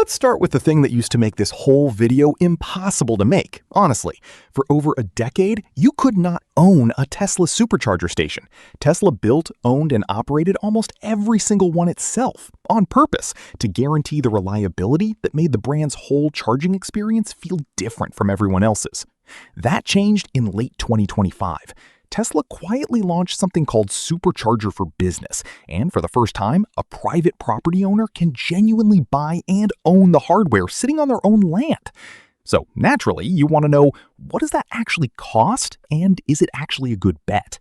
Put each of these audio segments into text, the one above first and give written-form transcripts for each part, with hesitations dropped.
Let's start with the thing that used to make this whole video impossible to make, honestly. For over a decade, you could not own a Tesla Supercharger station. Tesla built, owned, and operated almost every single one itself, on purpose, to guarantee the reliability that made the brand's whole charging experience feel different from everyone else's. That changed in late 2025. Tesla quietly launched something called Supercharger for Business, and for the first time, a private property owner can genuinely buy and own the hardware sitting on their own land. So naturally, you want to know, what does that actually cost, and is it actually a good bet?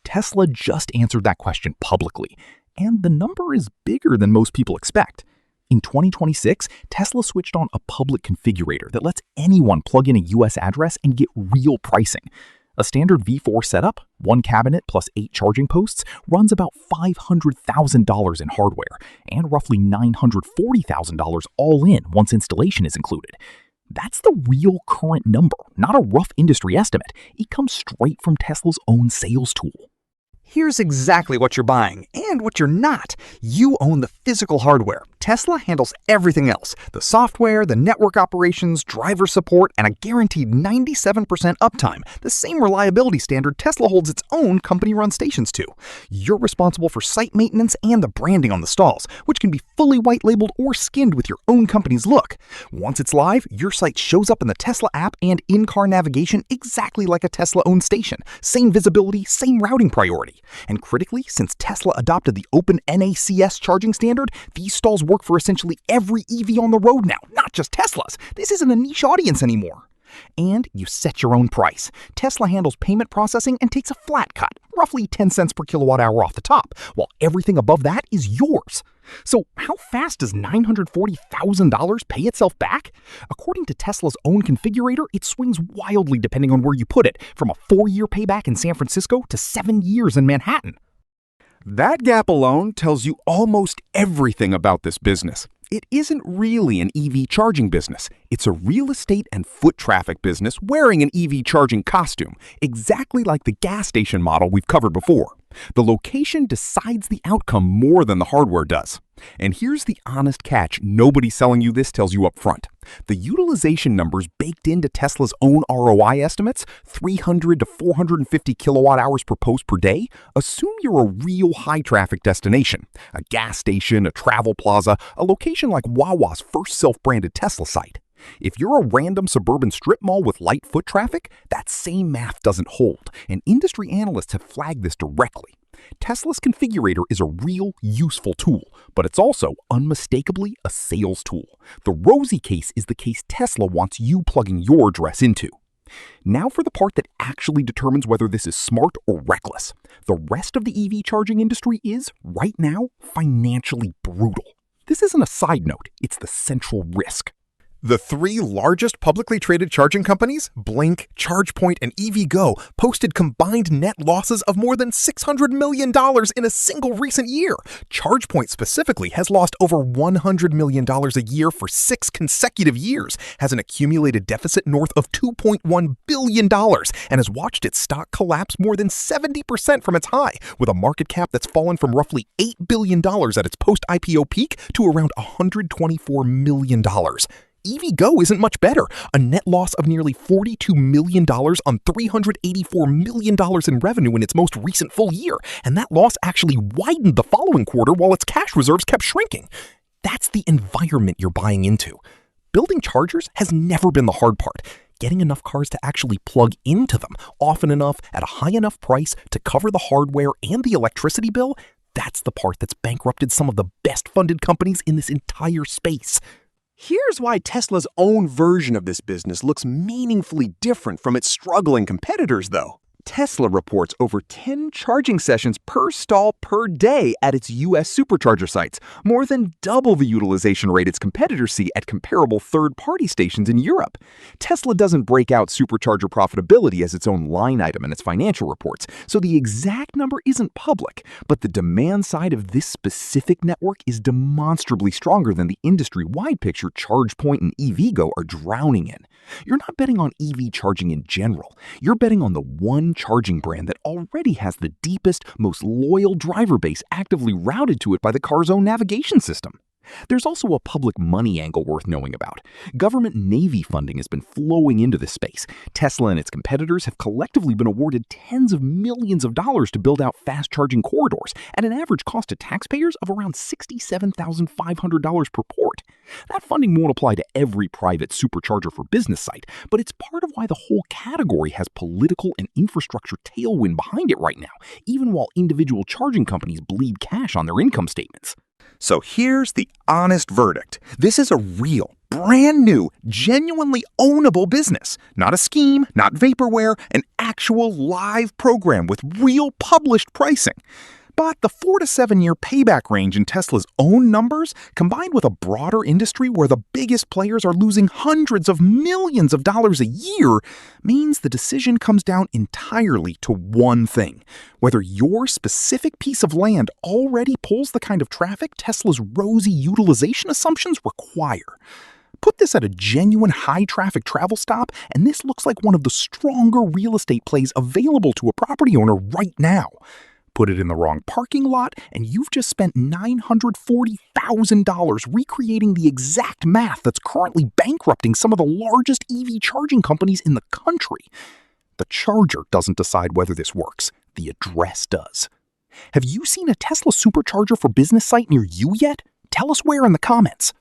Tesla just answered that question publicly, and the number is bigger than most people expect. In 2026, Tesla switched on a public configurator that lets anyone plug in a US address and get real pricing. A standard V4 setup, one cabinet plus 8 charging posts, runs about $500,000 in hardware and roughly $940,000 all in once installation is included. That's the real current number, not a rough industry estimate. It comes straight from Tesla's own sales tool. Here's exactly what you're buying and what you're not. You own the physical hardware. Tesla handles everything else: the software, the network operations, driver support, and a guaranteed 97% uptime, the same reliability standard Tesla holds its own company-run stations to. You're responsible for site maintenance and the branding on the stalls, which can be fully white-labeled or skinned with your own company's look. Once it's live, your site shows up in the Tesla app and in-car navigation exactly like a Tesla-owned station. Same visibility, same routing priority. And critically, since Tesla adopted the open NACS charging standard, these stalls work for essentially every EV on the road now, not just Teslas. This isn't a niche audience anymore. And you set your own price. Tesla handles payment processing and takes a flat cut, roughly 10 cents per kilowatt hour off the top, while everything above that is yours. So how fast does $940,000 pay itself back? According to Tesla's own configurator, it swings wildly depending on where you put it, from a 4-year payback in San Francisco to 7 years in Manhattan. That gap alone tells you almost everything about this business. It isn't really an EV charging business. It's a real estate and foot traffic business wearing an EV charging costume, exactly like the gas station model we've covered before. The location decides the outcome more than the hardware does. And here's the honest catch nobody selling you this tells you up front. The utilization numbers baked into Tesla's own ROI estimates, 300 to 450 kilowatt hours per post per day, assume you're a real high-traffic destination. A gas station, a travel plaza, a location like Wawa's first self-branded Tesla site. If you're a random suburban strip mall with light foot traffic, that same math doesn't hold, and industry analysts have flagged this directly. Tesla's configurator is a real, useful tool, but it's also unmistakably a sales tool. The rosy case is the case Tesla wants you plugging your address into. Now for the part that actually determines whether this is smart or reckless. The rest of the EV charging industry is, right now, financially brutal. This isn't a side note, it's the central risk. The 3 largest publicly traded charging companies, Blink, ChargePoint, and EVgo, posted combined net losses of more than $600 million in a single recent year. ChargePoint specifically has lost over $100 million a year for 6 consecutive years, has an accumulated deficit north of $2.1 billion, and has watched its stock collapse more than 70% from its high, with a market cap that's fallen from roughly $8 billion at its post-IPO peak to around $124 million. EVgo isn't much better, a net loss of nearly $42 million on $384 million in revenue in its most recent full year, and that loss actually widened the following quarter while its cash reserves kept shrinking. That's the environment you're buying into. Building chargers has never been the hard part. Getting enough cars to actually plug into them often enough at a high enough price to cover the hardware and the electricity bill, that's the part that's bankrupted some of the best funded companies in this entire space. Here's why Tesla's own version of this business looks meaningfully different from its struggling competitors, though. Tesla reports over 10 charging sessions per stall per day at its US supercharger sites, more than double the utilization rate its competitors see at comparable third-party stations in Europe. Tesla doesn't break out supercharger profitability as its own line item in its financial reports, so the exact number isn't public, but the demand side of this specific network is demonstrably stronger than the industry-wide picture ChargePoint and EVgo are drowning in. You're not betting on EV charging in general. You're betting on the one charging brand that already has the deepest, most loyal driver base actively routed to it by the car's own navigation system. There's also a public money angle worth knowing about. Government Navy funding has been flowing into this space. Tesla and its competitors have collectively been awarded tens of millions of dollars to build out fast-charging corridors at an average cost to taxpayers of around $67,500 per port. That funding won't apply to every private supercharger for business site, but it's part of why the whole category has political and infrastructure tailwind behind it right now, even while individual charging companies bleed cash on their income statements. So here's the honest verdict. This is a real, brand new, genuinely ownable business. Not a scheme, not vaporware, an actual live program with real published pricing. But the 4 to 7 year payback range in Tesla's own numbers, combined with a broader industry where the biggest players are losing hundreds of millions of dollars a year, means the decision comes down entirely to one thing: whether your specific piece of land already pulls the kind of traffic Tesla's rosy utilization assumptions require. Put this at a genuine high-traffic travel stop, and this looks like one of the stronger real estate plays available to a property owner right now. Put it in the wrong parking lot, and you've just spent $940,000 recreating the exact math that's currently bankrupting some of the largest EV charging companies in the country. The charger doesn't decide whether this works. The address does. Have you seen a Tesla Supercharger for business site near you yet? Tell us where in the comments.